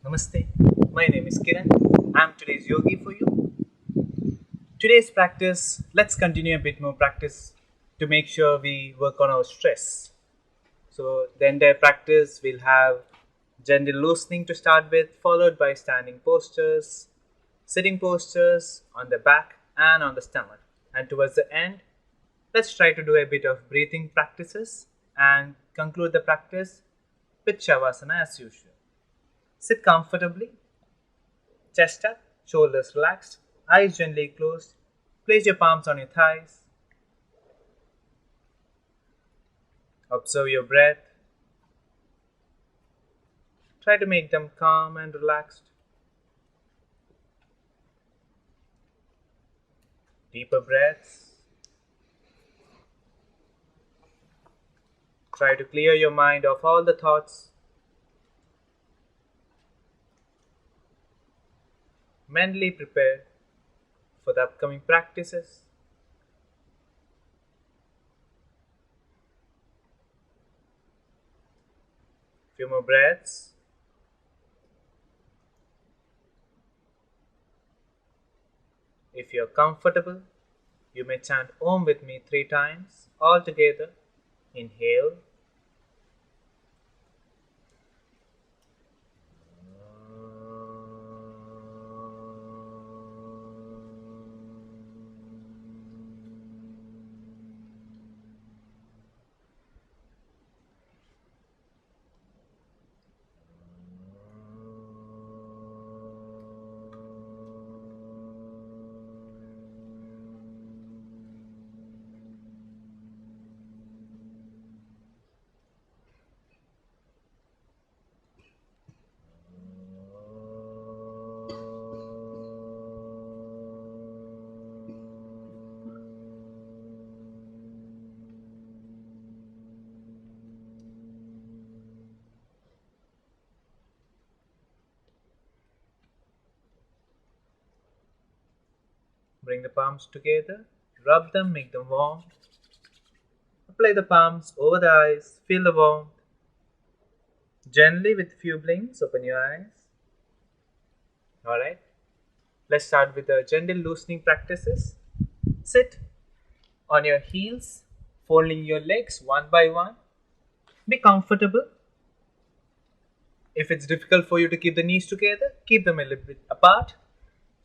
Namaste, my name is Kiran. I'm today's yogi for you. Today's practice, let's continue a bit more practice to make sure we work on our stress. So, the entire practice we'll have gentle loosening to start with, followed by standing postures, sitting postures on the back and on the stomach. And towards the end, let's try to do a bit of breathing practices and conclude the practice with Shavasana as usual. Sit comfortably, chest up, shoulders relaxed, eyes gently closed. Place your palms on your thighs. Observe your breath. Try to make them calm and relaxed. Deeper breaths. Try to clear your mind of all the thoughts. Mentally prepare for the upcoming practices. Few more breaths. If you're comfortable, you may chant Om with me 3 times, all together. Inhale. Bring the palms together, rub them, make them warm. Apply the palms over the eyes, feel the warmth. Gently, with few blinks, open your eyes. Alright, let's start with the gentle loosening practices. Sit on your heels, folding your legs one by one. Be comfortable. If it's difficult for you to keep the knees together, keep them a little bit apart.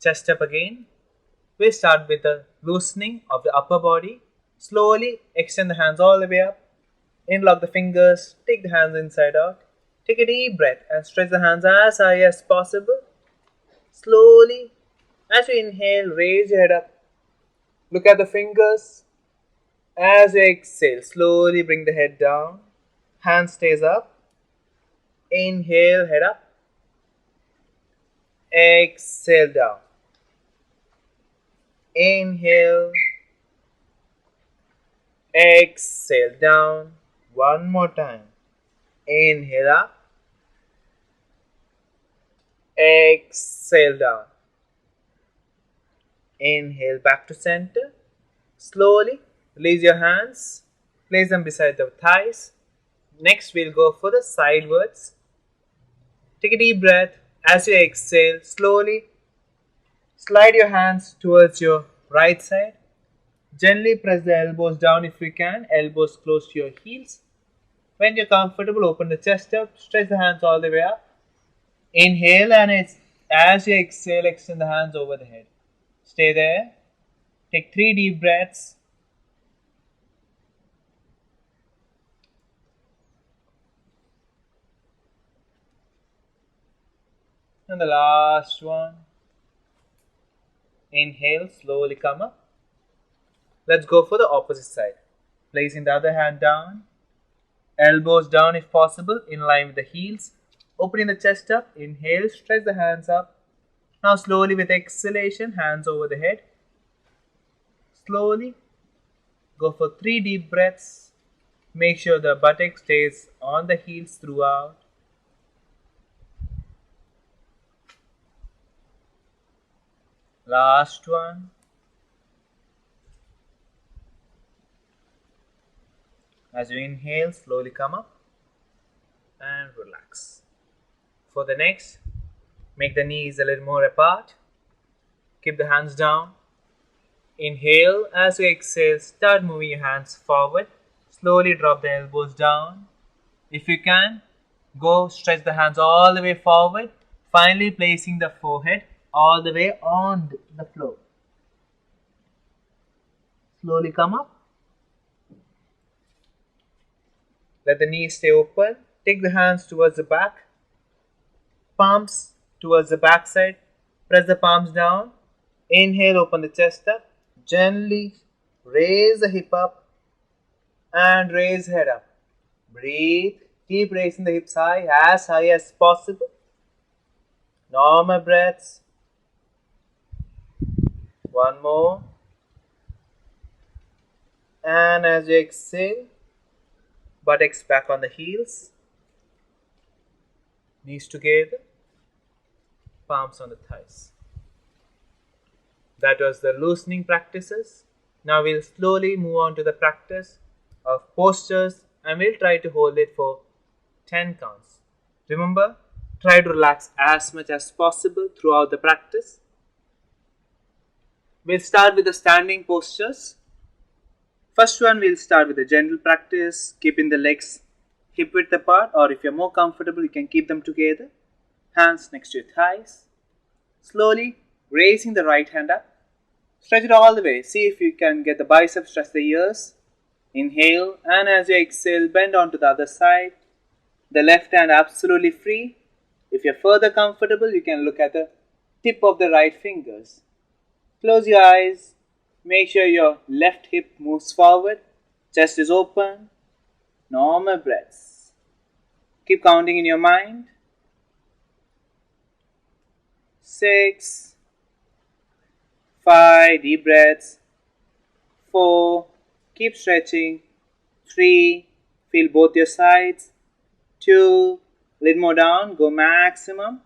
Chest up again. We start with the loosening of the upper body. Slowly extend the hands all the way up. Interlock the fingers. Take the hands inside out. Take a deep breath and stretch the hands as high as possible. Slowly, as you inhale, raise your head up. Look at the fingers. As you exhale, slowly bring the head down. Hand stays up. Inhale, head up. Exhale down. Inhale. Exhale down. One more time. Inhale up. Exhale down. Inhale back to center. Slowly release your hands. Place them beside the thighs. Next we'll go for the sidewards. Take a deep breath. As you exhale, slowly slide your hands towards your right side. Gently press the elbows down if you can. Elbows close to your heels. When you're comfortable, open the chest up. Stretch the hands all the way up. Inhale, and as you exhale, extend the hands over the head. Stay there. Take 3 deep breaths. And the last one. Inhale, slowly come up. Let's go for the opposite side. Placing the other hand down. Elbows down if possible, in line with the heels. Opening the chest up. Inhale, stretch the hands up. Now slowly with exhalation, hands over the head. Slowly go for 3 deep breaths. Make sure the buttock stays on the heels throughout. Last one. As you inhale, slowly come up and relax. For the next, Make the knees a little more apart. Keep the hands down. Inhale. As you exhale, start moving your hands forward. Slowly drop the elbows down. If you can, go stretch the hands all the way forward. Finally placing the forehead all the way on the floor. Slowly come up. Let the knees stay open. Take the hands towards the back. Palms towards the back side. Press the palms down. Inhale, open the chest up. Gently raise the hip up and raise head up. Breathe. Keep raising the hips high as possible. Normal breaths. One more. And as you exhale, buttocks back on the heels. Knees together. Palms on the thighs. That was the loosening practices. Now we'll slowly move on to the practice of postures and we'll try to hold it for 10 counts. Remember, try to relax as much as possible throughout the practice. We'll start with the standing postures. First one, we'll start with a gentle practice, keeping the legs hip width apart, or if you're more comfortable, you can keep them together. Hands next to your thighs. Slowly raising the right hand up. Stretch it all the way. See if you can get the biceps, stretch the ears. Inhale, and as you exhale, bend onto the other side. The left hand absolutely free. If you're further comfortable, you can look at the tip of the right fingers. Close your eyes. Make sure your left hip moves forward. Chest is open. Normal breaths. Keep counting in your mind. 6, 5, deep breaths. 4, keep stretching. 3, feel both your sides. 2, little more down, go maximum.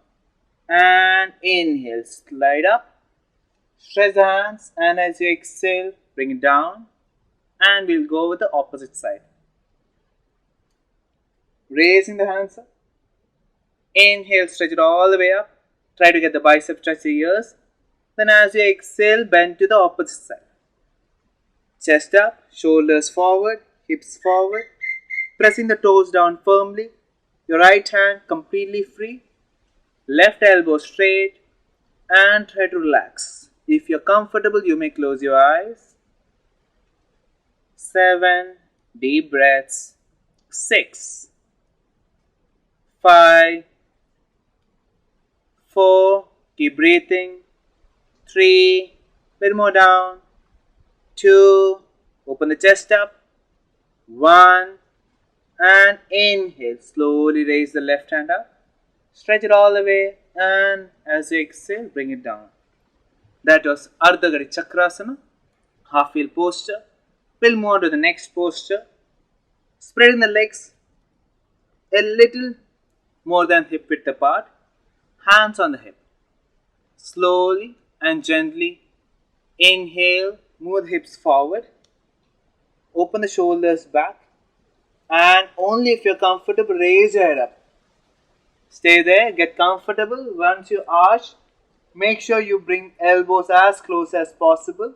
And inhale, slide up. Stretch the hands, and as you exhale, bring it down. And we'll go with the opposite side. Raising the hands up. Inhale, stretch it all the way up. Try to get the biceps, stretch the ears. Then as you exhale, bend to the opposite side. Chest up, shoulders forward, hips forward. Pressing the toes down firmly. Your right hand completely free. Left elbow straight. And try to relax. If you're comfortable, you may close your eyes. 7, deep breaths. 6, 5, 4, keep breathing. 3, little more down. 2, open the chest up. 1, and inhale. Slowly raise the left hand up. Stretch it all the way, and as you exhale, bring it down. That was Ardha Gadi Chakrasana, half wheel posture. We'll move on to the next posture. Spreading the legs a little more than hip width apart. Hands on the hip. Slowly and gently inhale, move the hips forward. Open the shoulders back. And only if you're comfortable, raise your head up. Stay there, get comfortable. Once you arch, make sure you bring elbows as close as possible.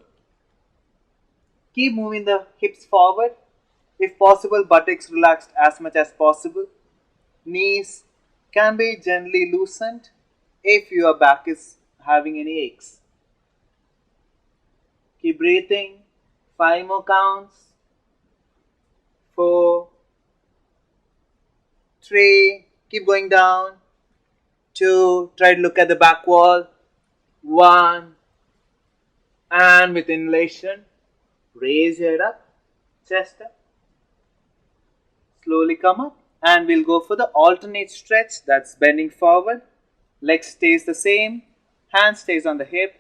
Keep moving the hips forward. If possible, buttocks relaxed as much as possible. Knees can be gently loosened if your back is having any aches. Keep breathing. 5 more counts. 4, 3, keep going down. 2, try to look at the back wall. 1, and with inhalation, raise your head up, chest up. Slowly come up, and we'll go for the alternate stretch. That's bending forward. Leg stays the same, hand stays on the hip.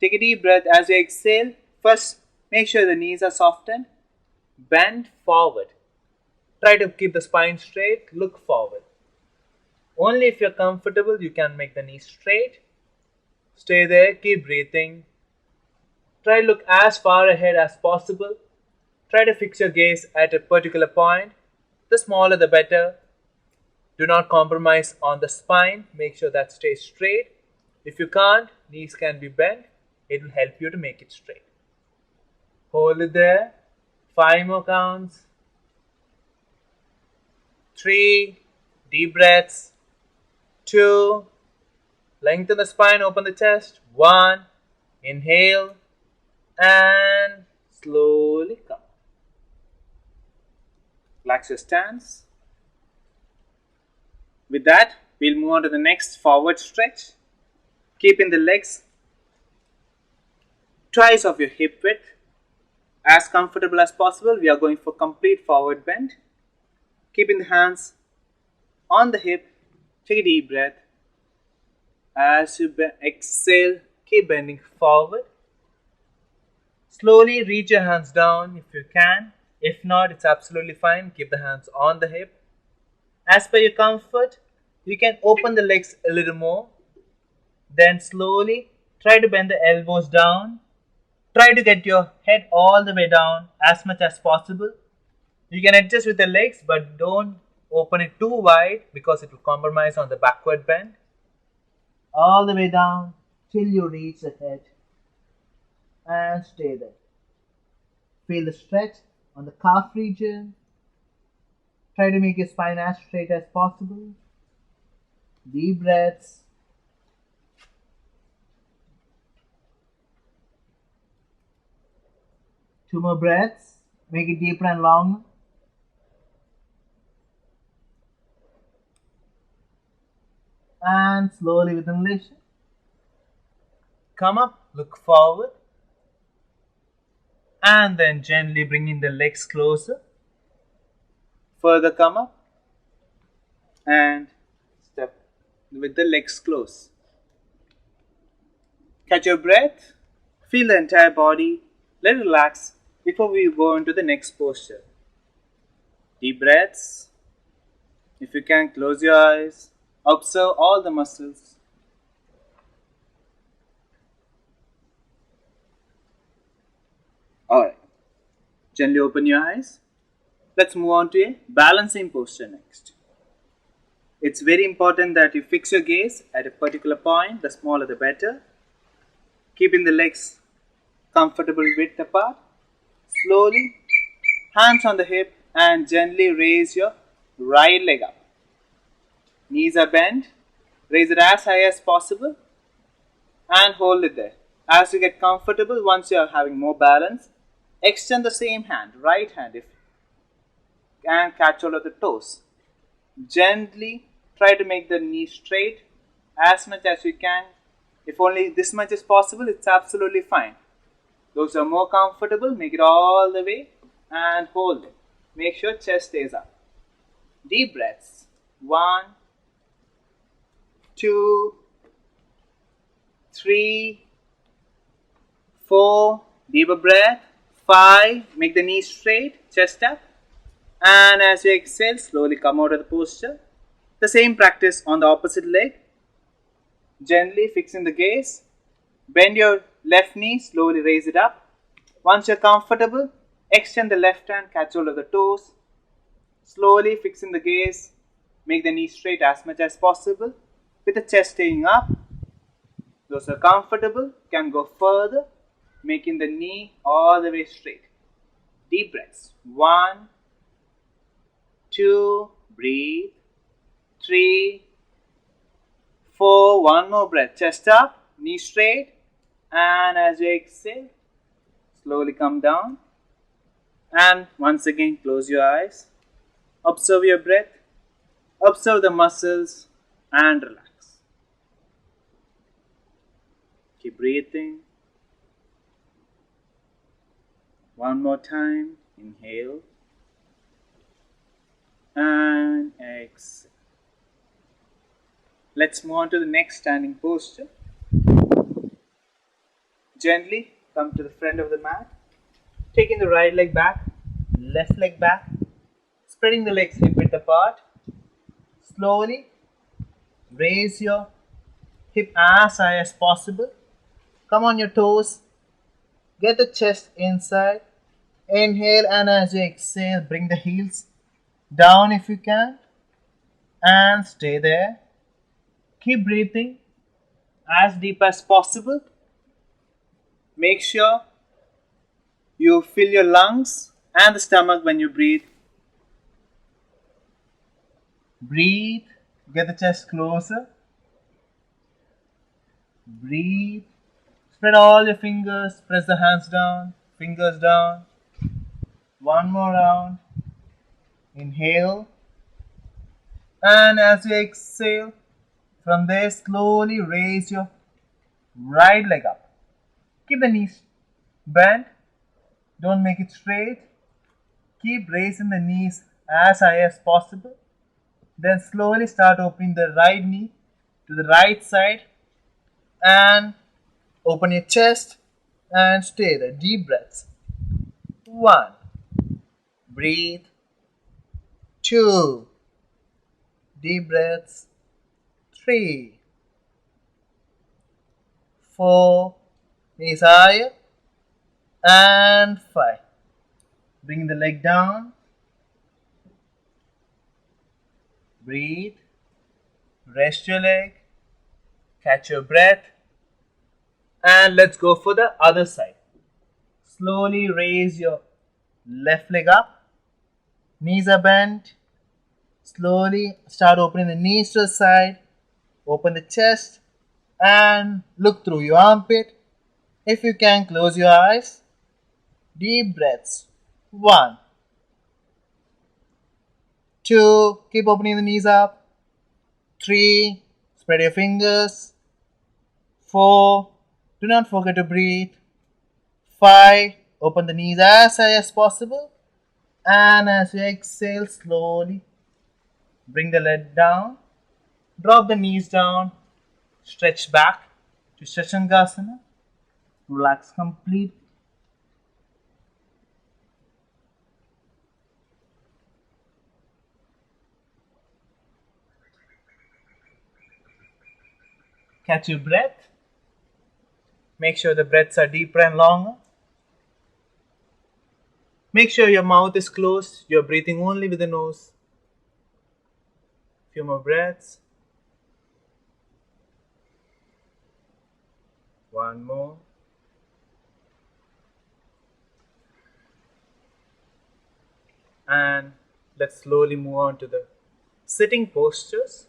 Take a deep breath as you exhale. First, make sure the knees are softened. Bend forward. Try to keep the spine straight, look forward. Only if you're comfortable, you can make the knees straight. Stay there, keep breathing. Try to look as far ahead as possible. Try to fix your gaze at a particular point. The smaller the better. Do not compromise on the spine. Make sure that stays straight. If you can't, knees can be bent. It will help you to make it straight. Hold it there. 5 more counts. 3. Deep breaths. 2. Lengthen the spine, open the chest. 1. Inhale. And slowly come. Relax your stance. With that, we'll move on to the next forward stretch. Keeping the legs twice of your hip width. As comfortable as possible, we are going for complete forward bend. Keeping the hands on the hip, take a deep breath. As you exhale, keep bending forward. Slowly reach your hands down if you can. If not, it's absolutely fine. Keep the hands on the hip. As per your comfort, you can open the legs a little more. Then slowly try to bend the elbows down. Try to get your head all the way down as much as possible. You can adjust with the legs, but don't open it too wide because it will compromise on the backward bend. All the way down till you reach the head and stay there. Feel the stretch on the calf region. Try to make your spine as straight as possible. Deep breaths. Two more breaths. Make it deeper and longer. And slowly with inhalation. Come up, look forward. And then gently bringing the legs closer. Further come up. And step with the legs close. Catch your breath. Feel the entire body. Let it relax before we go into the next posture. Deep breaths. If you can, close your eyes. Observe all the muscles. Alright. Gently open your eyes. Let's move on to a balancing posture next. It's very important that you fix your gaze at a particular point. The smaller the better. Keeping the legs comfortable width apart. Slowly, hands on the hip and gently raise your right leg up. Knees are bent. Raise it as high as possible and hold it there. As you get comfortable, once you are having more balance, extend the same hand, right hand, and catch hold of the toes. Gently try to make the knee straight as much as you can. If only this much is possible, it's absolutely fine. Those who are more comfortable, make it all the way and hold it. Make sure chest stays up. Deep breaths. 1, 2, 3, 4. Deeper breath. 5. Make the knees straight, chest up. And as you exhale, slowly come out of the posture. The same practice on the opposite leg. Gently fixing the gaze. Bend your left knee, slowly raise it up. Once you're comfortable, extend the left hand, catch hold of the toes. Slowly fixing the gaze. Make the knee straight as much as possible with the chest staying up. Those who are comfortable can go further, making the knee all the way straight. Deep breaths. 1, 2, breathe. 3, 4, one more breath. Chest up, knee straight. And as you exhale, slowly come down. And once again, close your eyes. Observe your breath. Observe the muscles and relax. Keep breathing. One more time. Inhale. And exhale. Let's move on to the next standing posture. Gently come to the front of the mat. Taking the right leg back, left leg back. Spreading the legs hip width apart. Slowly raise your hip as high as possible. Come on your toes. Get the chest inside. Inhale, and as you exhale, bring the heels down if you can. and stay there. Keep breathing as deep as possible. Make sure you fill your lungs and the stomach when you breathe. Breathe. Get the chest closer. Breathe. Spread all your fingers. Press the hands down. Fingers down. One more round. Inhale. And as you exhale, from there slowly raise your right leg up. Keep the knees bent. Don't make it straight. Keep raising the knees as high as possible. Then slowly start opening the right knee to the right side and open your chest and stay there. Deep breaths. 1. Breathe. 2. Deep breaths. 3. 4. Knees higher. And 5. Bring the leg down. Breathe. Rest your leg. Catch your breath. And let's go for the other side. Slowly raise your left leg up. Knees are bent. Slowly start opening the knees to the side. Open the chest and look through your armpit. If you can, close your eyes. Deep breaths. 1. 2. Keep opening the knees up. 3. Spread your fingers. 4. Do not forget to breathe. 5. Open the knees as high as possible. And as you exhale, slowly bring the leg down. Drop the knees down. Stretch back to Shashangasana. Relax completely. Catch your breath. Make sure the breaths are deeper and longer. Make sure your mouth is closed. You're breathing only with the nose. Few more breaths. One more. And let's slowly move on to the sitting postures.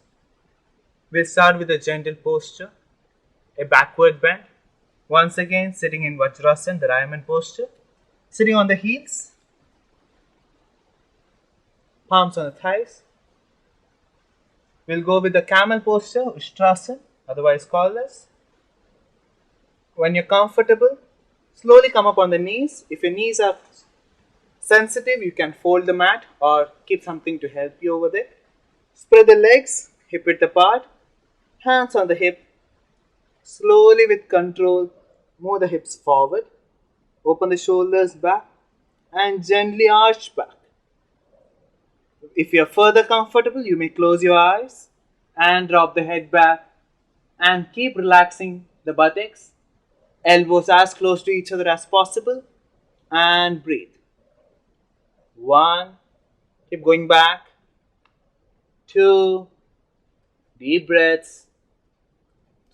We'll start with a gentle posture, a backward bend. Once again, sitting in Vajrasana, the diamond posture. Sitting on the heels, palms on the thighs. We'll go with the camel posture, Ustrasana, otherwise called as. When you're comfortable, slowly come up on the knees. If your knees are sensitive, you can fold the mat or keep something to help you over there. Spread the legs, hip width apart, hands on the hip. Slowly with control, move the hips forward. Open the shoulders back and gently arch back. If you are further comfortable, you may close your eyes and drop the head back and keep relaxing the buttocks. Elbows as close to each other as possible and breathe. 1. Keep going back. 2. Deep breaths.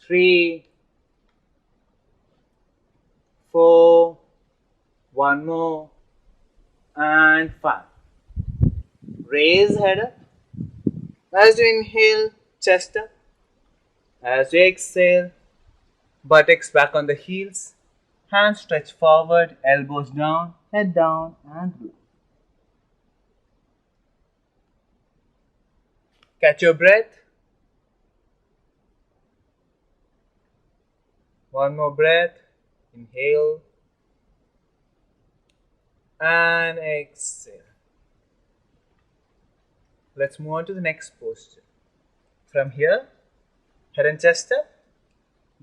3. 4. One more. And 5. Raise head up. As you inhale, chest up. As you exhale, buttocks back on the heels. Hands stretch forward, elbows down, head down and relax. Catch your breath. One more breath. Inhale and exhale. Let's move on to the next posture. From here, head and chest up.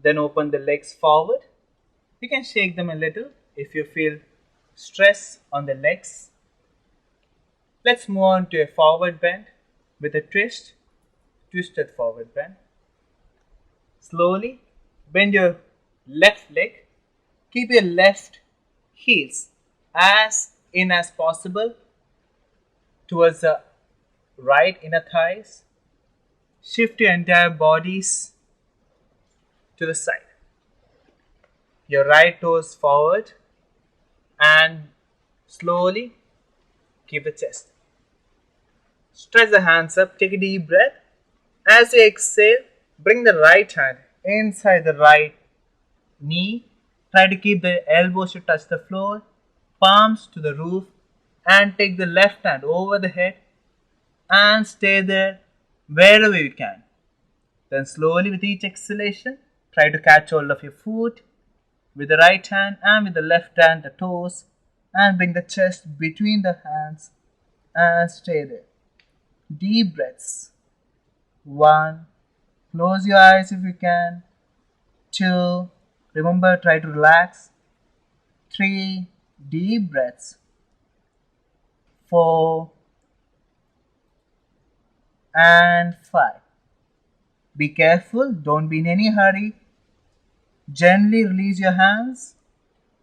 Then open the legs forward. You can shake them a little if you feel stress on the legs. Let's move on to a forward bend with a twist. Twisted forward bend. Slowly bend your left leg. Keep your left heels as in as possible towards the right inner thighs. Shift your entire bodies to the side. Your right toes forward and slowly keep the chest. Stretch the hands up, take a deep breath. As you exhale, bring the right hand inside the right knee. Try to keep the elbows to touch the floor, palms to the roof, and take the left hand over the head and stay there wherever you can. Then slowly with each exhalation, try to catch hold of your foot with the right hand and with the left hand the toes, and bring the chest between the hands and stay there. Deep breaths. 1. Close your eyes if you can. 2. Remember, try to relax. 3. Deep breaths. 4. And 5. Be careful, don't be in any hurry. Gently release your hands.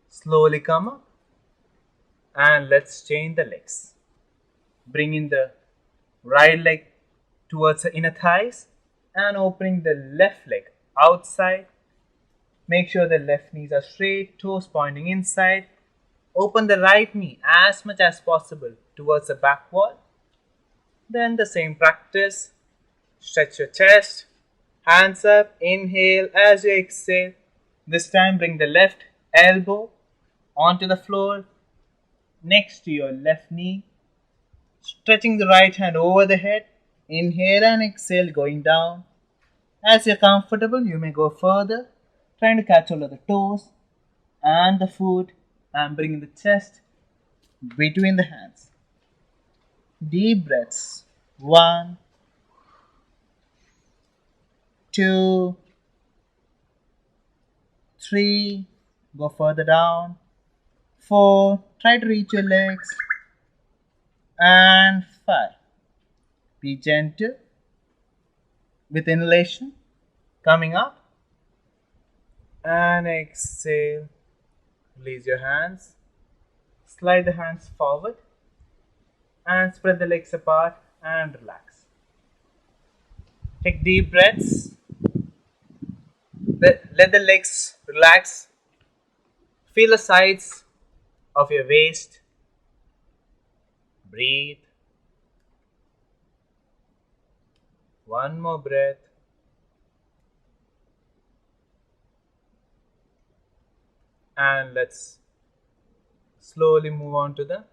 Slowly come up. And let's change the legs. Bring in the right leg towards the inner thighs and opening the left leg outside. Make sure the left knees are straight, toes pointing inside. Open the right knee as much as possible towards the back wall. Then the same practice. Stretch your chest, hands up, inhale as you exhale. This time bring the left elbow onto the floor next to your left knee. Stretching the right hand over the head. Inhale and exhale, going down. As you're comfortable, you may go further, trying to catch hold of the toes and the foot and bringing the chest between the hands. Deep breaths. 1, 2, 3. Go further down. 4. Try to reach your legs. And 5. Be gentle with inhalation. Coming up. And exhale. Release your hands. Slide the hands forward. And spread the legs apart and relax. Take deep breaths. Let the legs relax. Feel the sides of your waist. Breathe. One more breath. And let's slowly move on to the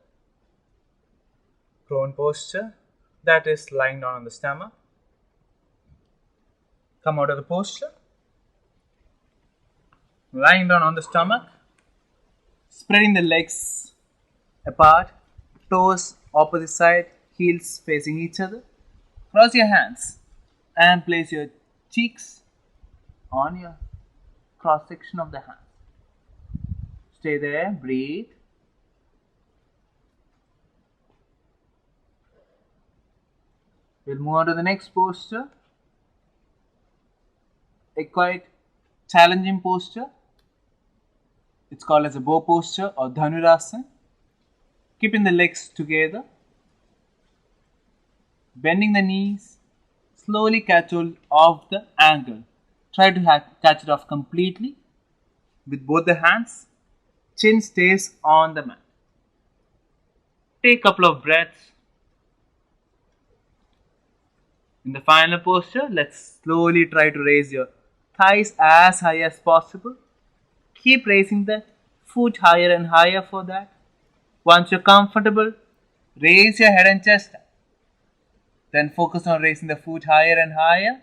prone posture, that is lying down on the stomach. Come out of the posture. Lying down on the stomach, spreading the legs apart, toes opposite side, heels facing each other. Cross your hands and place your cheeks on your cross section of the hands. Stay there, breathe. We'll move on to the next posture. A quite challenging posture. It's called as a bow posture or dhanurasana. Keeping the legs together. Bending the knees. Slowly catch hold of the angle. Try to catch it off completely with both the hands. Chin stays on the mat. Take a couple of breaths. In the final posture, let's slowly try to raise your thighs as high as possible. Keep raising the foot higher and higher for that. Once you're comfortable, raise your head and chest. Then focus on raising the foot higher and higher.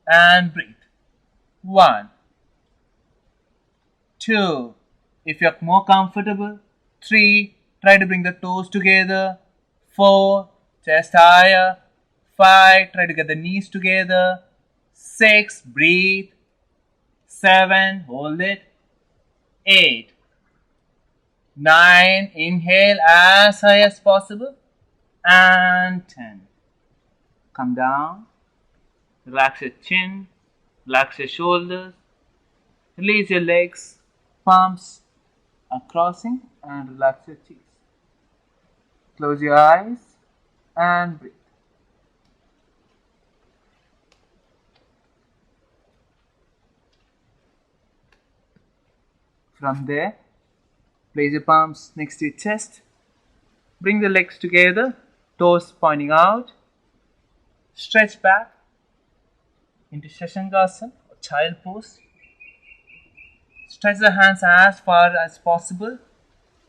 And breathe. 1, 2. If you're more comfortable, 3. Try to bring the toes together. 4. Chest higher. 5. Try to get the knees together. 6. Breathe. 7. Hold it. 8. 9. Inhale as high as possible. And 10. Come down. Relax your chin. Relax your shoulders. Release your legs. Palms are crossing and relax your cheeks. Close your eyes and breathe. From there, place your palms next to your chest. Bring the legs together, toes pointing out. Stretch back into Shashangasana or child pose. Stretch the hands as far as possible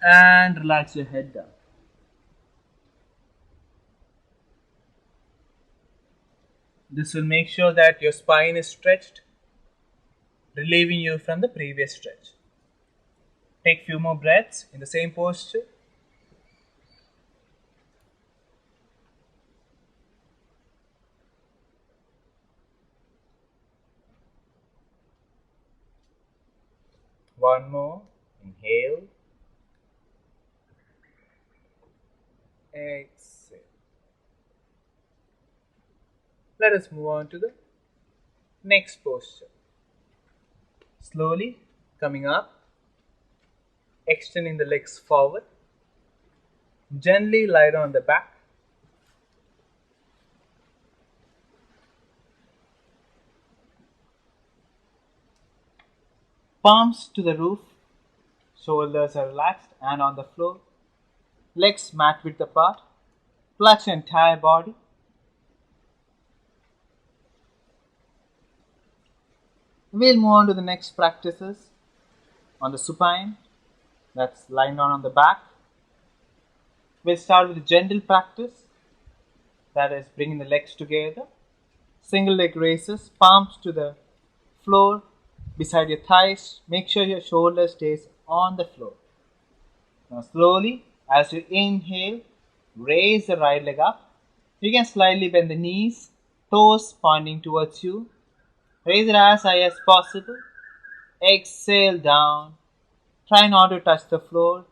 and relax your head down. This will make sure that your spine is stretched, relieving you from the previous stretch. Take few more breaths in the same posture. One more. Inhale. Exhale. Let us move on to the next posture. Slowly coming up, extending the legs forward. Gently lie down on the back. Palms to the roof. Shoulders are relaxed and on the floor. Legs mat width apart. Flex your entire body. We'll move on to the next practices on the supine. That's lying down on the back. We'll start with a gentle practice. That is bringing the legs together. Single leg raises, palms to the floor beside your thighs. Make sure your shoulder stays on the floor. Now slowly, as you inhale, raise the right leg up. You can slightly bend the knees, toes pointing towards you. Raise it as high as possible. Exhale down. Try not to touch the floor.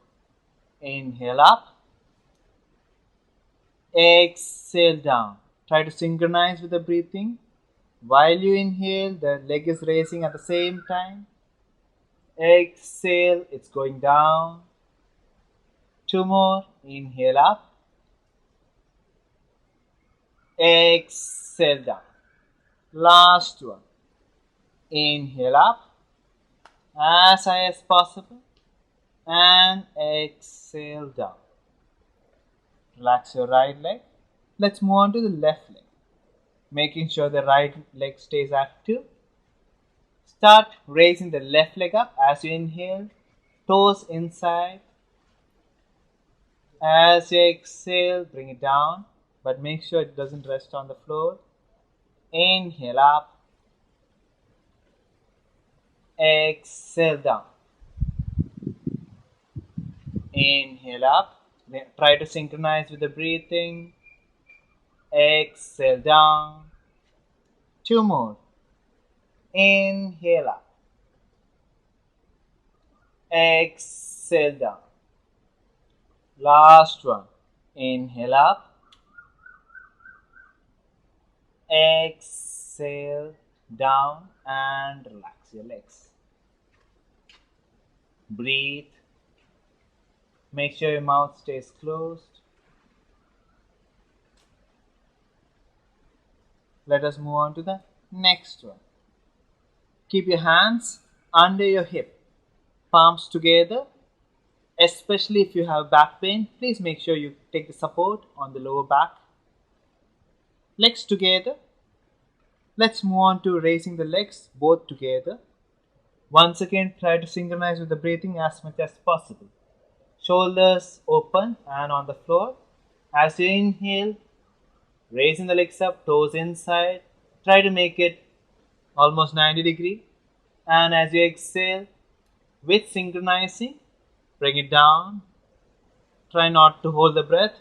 Inhale up. Exhale down. Try to synchronize with the breathing. While you inhale, the leg is raising at the same time. Exhale, it's going down. Two more. Inhale up. Exhale down. Last one. Inhale up as high as possible and exhale down. Relax your right leg. Let's move on to the left leg. Making sure the right leg stays active. Start raising the left leg up as you inhale, toes inside. As you exhale, bring it down, but make sure it doesn't rest on the floor. Inhale up. Exhale down. Inhale up. Try to synchronize with the breathing. Exhale down. Two more. Inhale up. Exhale down. Last one. Inhale up. Exhale down and relax your legs. Breathe. Make sure your mouth stays closed. Let us move on to the next one. Keep your hands under your hip, palms together. Especially if you have back pain, please make sure you take the support on the lower back. Legs together. Let's move on to raising the legs both together. Once again, try to synchronize with the breathing as much as possible. Shoulders open and on the floor. As you inhale, raising the legs up, toes inside. Try to make it almost 90 degrees. And as you exhale, with synchronizing, bring it down. Try not to hold the breath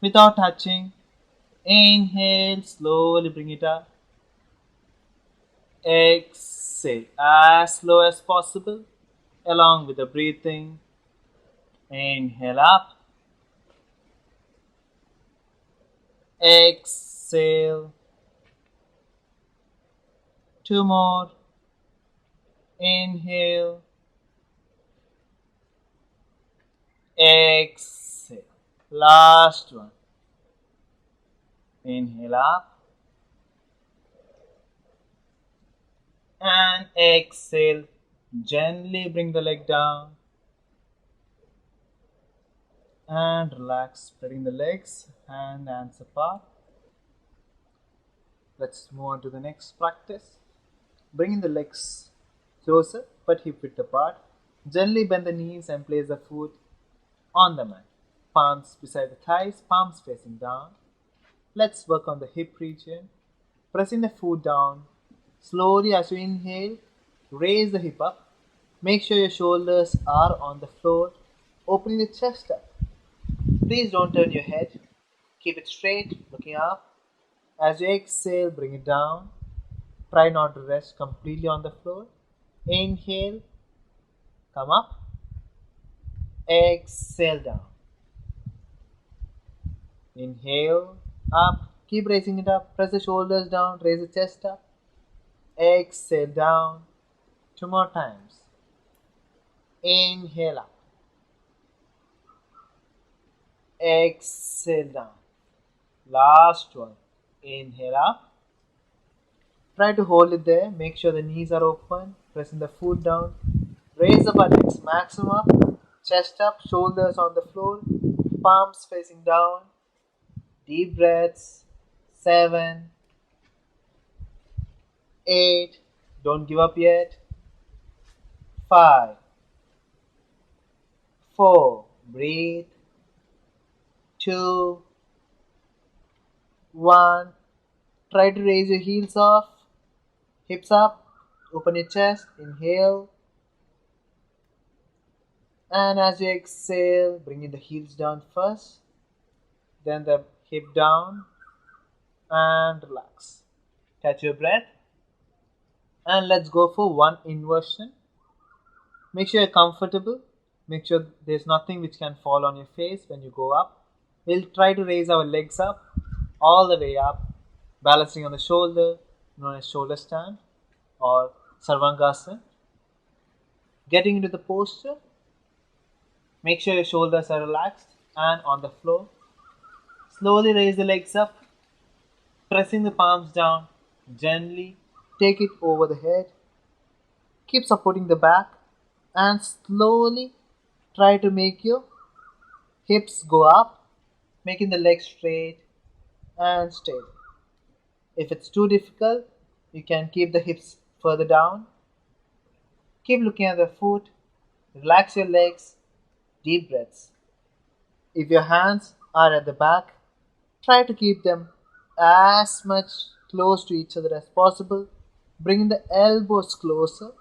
without touching. Inhale, slowly bring it up. Exhale as slow as possible along with the breathing. Inhale up. Exhale. Two more. Inhale. Exhale. Last one. Inhale up. And exhale Gently bring the leg down and relax, spreading the legs, hands apart. Let's move on to the next practice. Bringing the legs closer but hip width apart. Gently bend the knees and place the foot on the mat. Palms beside the thighs, palms facing down. Let's work on the hip region. Pressing the foot down. Slowly as you inhale, raise the hip up. Make sure your shoulders are on the floor, opening the chest up. Please don't turn your head. Keep it straight, looking up. As you exhale, bring it down. Try not to rest completely on the floor. Inhale, come up. Exhale down. Inhale, up. Keep raising it up. Press the shoulders down. Raise the chest up. Exhale down. Two more times. Inhale up. Exhale down. Last one. Inhale up. Try to hold it there. Make sure the knees are open. Pressing the foot down. Raise the buttocks. Maximum up. Chest up. Shoulders on the floor. Palms facing down. Deep breaths. 7, 8. Don't give up yet. 5, 4. Breathe. 2, 1. Try to raise your heels off. Hips up. Open your chest. Inhale. And as you exhale, bringing the heels down first. Then the hip down. And relax. Catch your breath. And let's go for one inversion. Make sure you're comfortable. Make sure there's nothing which can fall on your face when you go up. We'll try to raise our legs up, all the way up, balancing on the shoulder, known as shoulder stand or Sarvangasana. Getting into the posture, make sure your shoulders are relaxed and on the floor. Slowly raise the legs up, pressing the palms down, gently take it over the head. Keep supporting the back and slowly try to make your hips go up, making the legs straight and stable. If it's too difficult, you can keep the hips further down. Keep looking at the foot, relax your legs, deep breaths. If your hands are at the back, try to keep them as much close to each other as possible, bringing the elbows closer.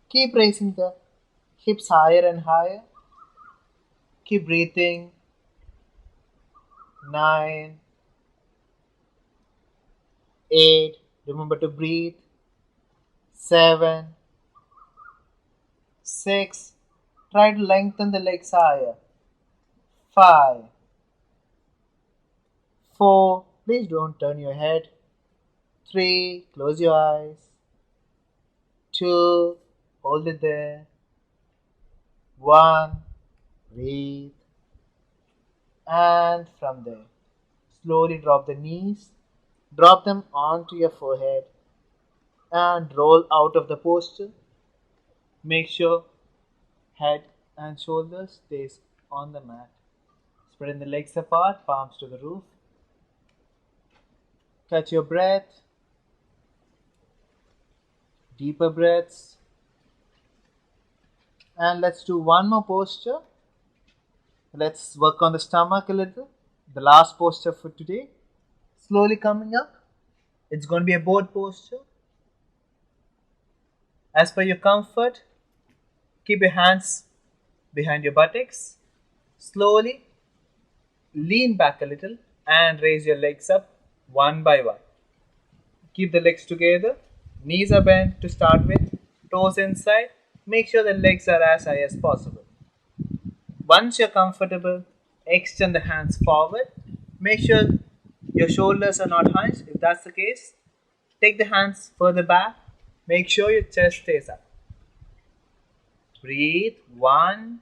Keep raising the hips higher and higher. Keep breathing. 9, 8. Remember to breathe. 7, 6. Try to lengthen the legs higher. 5, 4. Please don't turn your head. 3. Close your eyes. 2. Hold it there. 1. Breathe. And from there, slowly drop the knees. Drop them onto your forehead and roll out of the posture. Make sure head and shoulders stays on the mat. Spreading the legs apart, palms to the roof. Catch your breath. Deeper breaths. And let's do one more posture. Let's work on the stomach a little. The last posture for today. Slowly coming up. It's going to be a boat posture. As per your comfort, keep your hands behind your buttocks. Slowly lean back a little and raise your legs up one by one. Keep the legs together. Knees are bent to start with. Toes inside. Make sure the legs are as high as possible. Once you're comfortable, extend the hands forward. Make sure your shoulders are not hunched. If that's the case, take the hands further back. Make sure your chest stays up. Breathe. 1.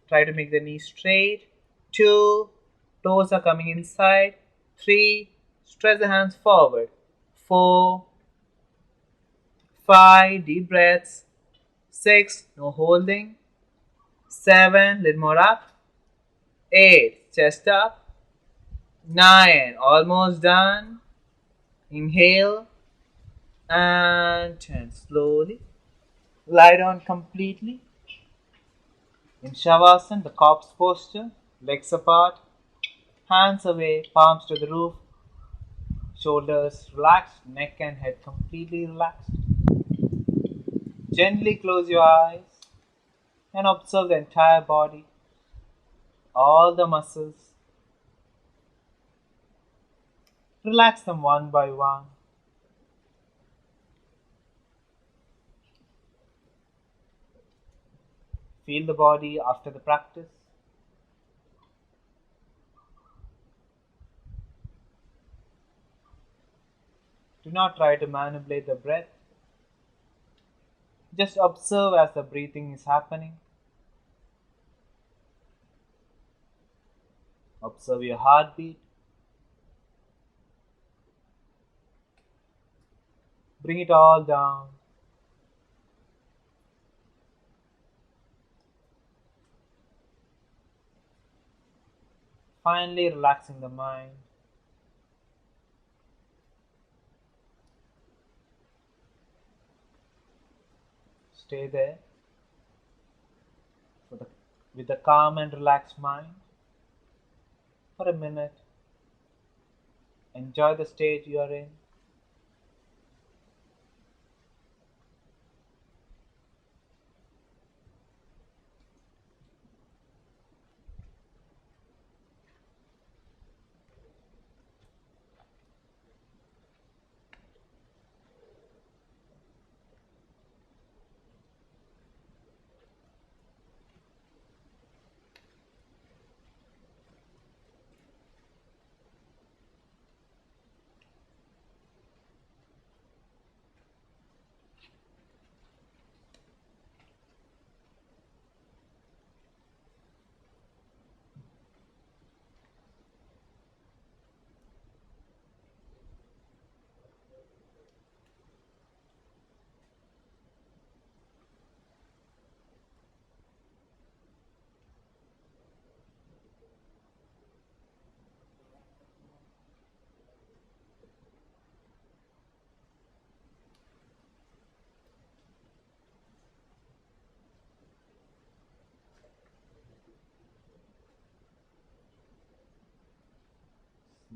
Try to make the knees straight. 2. Toes are coming inside. 3. Stretch the hands forward. 4. 5. Deep breaths. 6, no holding. 7, little more up. 8, chest up. 9, almost done. Inhale. And 10, slowly. Lie down completely. In Shavasana, the corpse posture. Legs apart. Hands away, palms to the roof. Shoulders relaxed. Neck and head completely relaxed. Gently close your eyes and observe the entire body, all the muscles. Relax them one by one. Feel the body after the practice. Do not try to manipulate the breath. Just observe as the breathing is happening. Observe your heartbeat. Bring it all down. Finally, relaxing the mind. Stay there with a calm and relaxed mind for a minute. Enjoy the state you are in.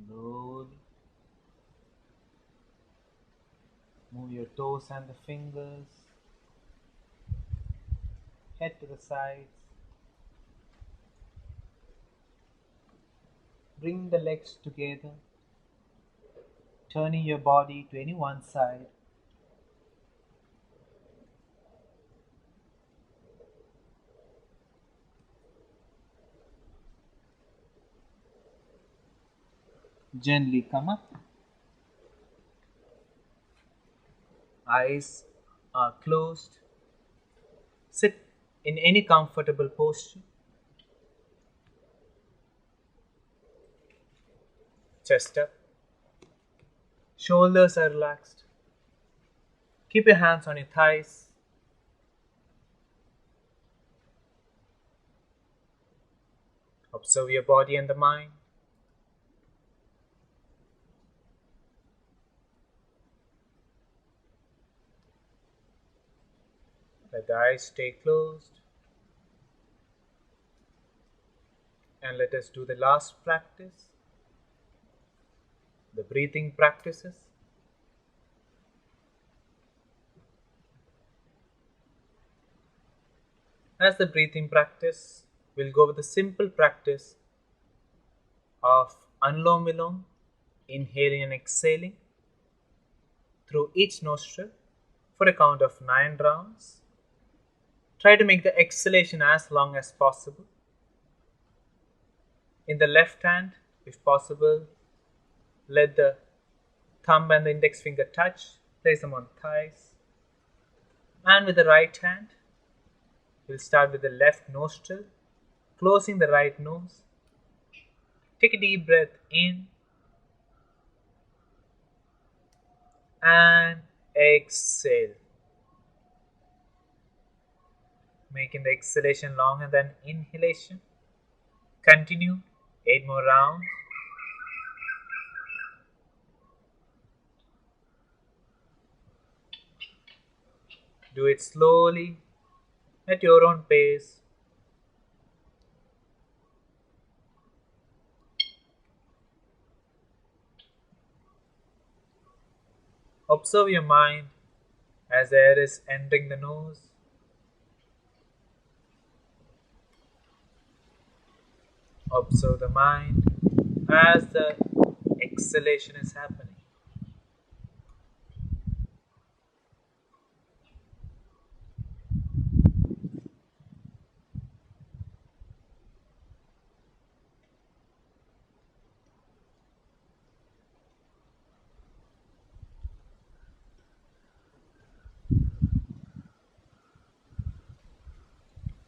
Slowly move your toes and the fingers. Head to the sides. Bring the legs together, turning your body to any one side. Gently come up. Eyes are closed. Sit in any comfortable posture. Chest up. Shoulders are relaxed. Keep your hands on your thighs. Observe your body and the mind. Let the eyes stay closed. And let us do the last practice, the breathing practices. As the breathing practice, we'll go with the simple practice of Anulom Vilom, inhaling and exhaling through each nostril for a count of 9 rounds. Try to make the exhalation as long as possible. In the left hand, if possible, let the thumb and the index finger touch, place them on thighs. And with the right hand, we'll start with the left nostril, closing the right nose. Take a deep breath in and exhale. making the exhalation longer than inhalation. Continue 8 more rounds. Do it slowly at your own pace. Observe your mind as the air is entering the nose. Observe the mind as the exhalation is happening.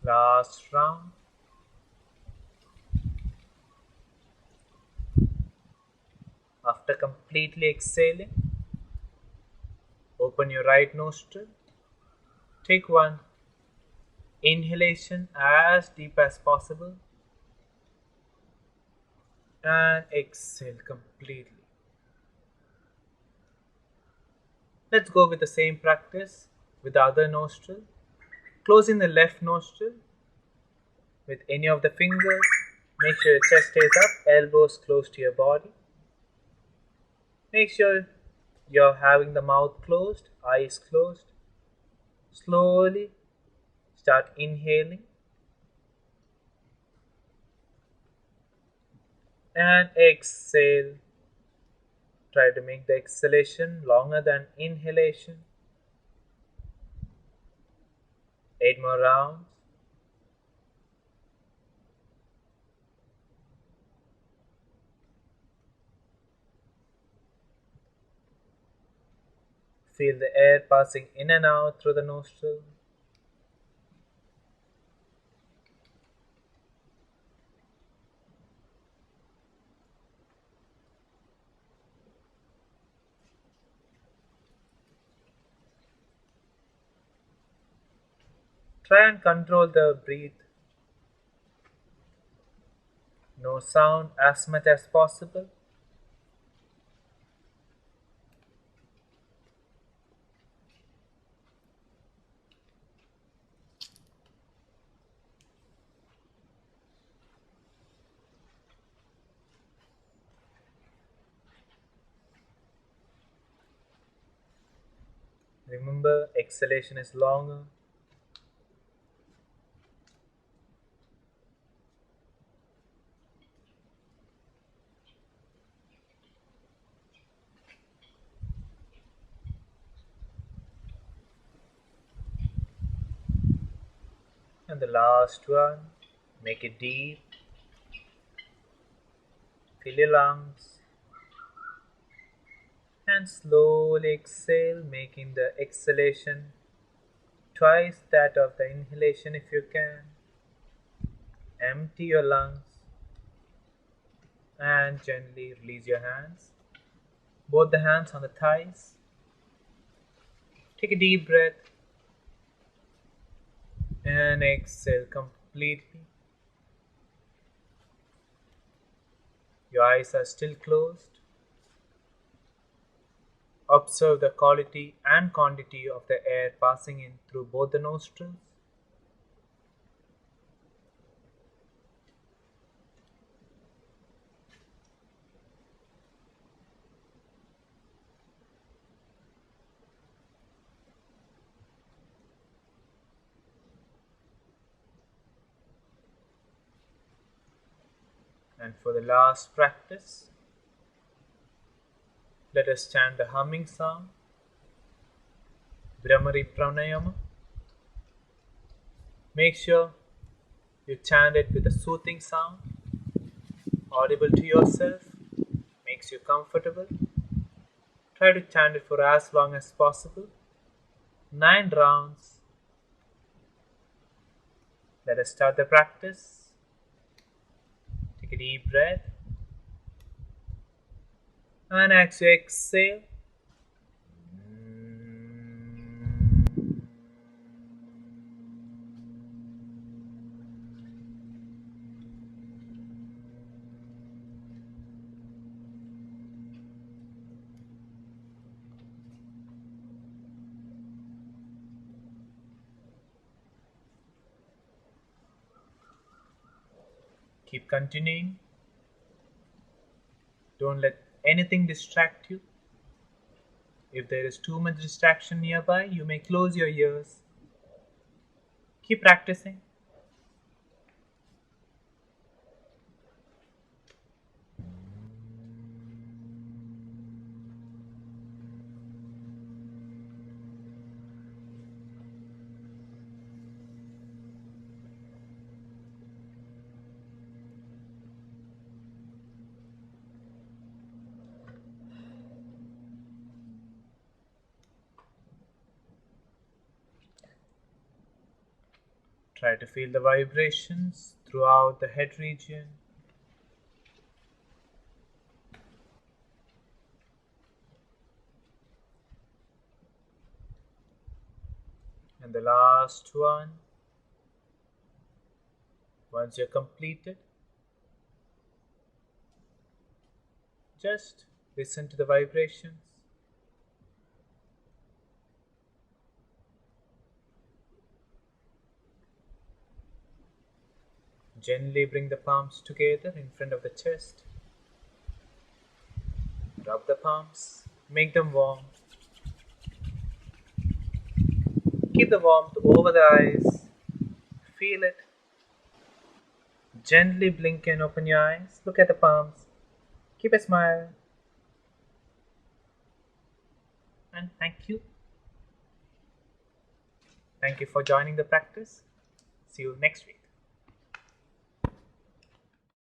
Last round. After completely exhaling, open your right nostril. Take one inhalation as deep as possible and exhale completely. Let's go with the same practice with the other nostril. Closing the left nostril with any of the fingers. Make sure your chest stays up, elbows close to your body. Make sure you're having the mouth closed, eyes closed. Slowly start inhaling and exhale. Try to make the exhalation longer than inhalation. 8 more rounds. Feel the air passing in and out through the nostril. Try and control the breath. No sound as much as possible. Remember, exhalation is longer. And the last one, make it deep. Fill your lungs. And slowly exhale, making the exhalation twice that of the inhalation if you can. Empty your lungs and gently release your hands. Both the hands on the thighs. Take a deep breath and exhale completely. Your eyes are still closed. Observe the quality and quantity of the air passing in through both the nostrils. And for the last practice, let us chant the humming sound, Brahmari Pranayama. Make sure you chant it with a soothing sound, audible to yourself, makes you comfortable. Try to chant it for as long as possible. 9 rounds. Let us start the practice. Take a deep breath. And as you exhale, Keep continuing. Don't let anything distract you. If there is too much distraction nearby, you may close your ears. Keep practicing. Try to feel the vibrations throughout the head region. And the last one. Once you're completed, just listen to the vibrations. Gently bring the palms together in front of the chest. Rub the palms, make them warm. Keep the warmth over the eyes. Feel it. Gently blink and open your eyes. Look at the palms. Keep a smile. And thank you. Thank you for joining the practice. See you next week.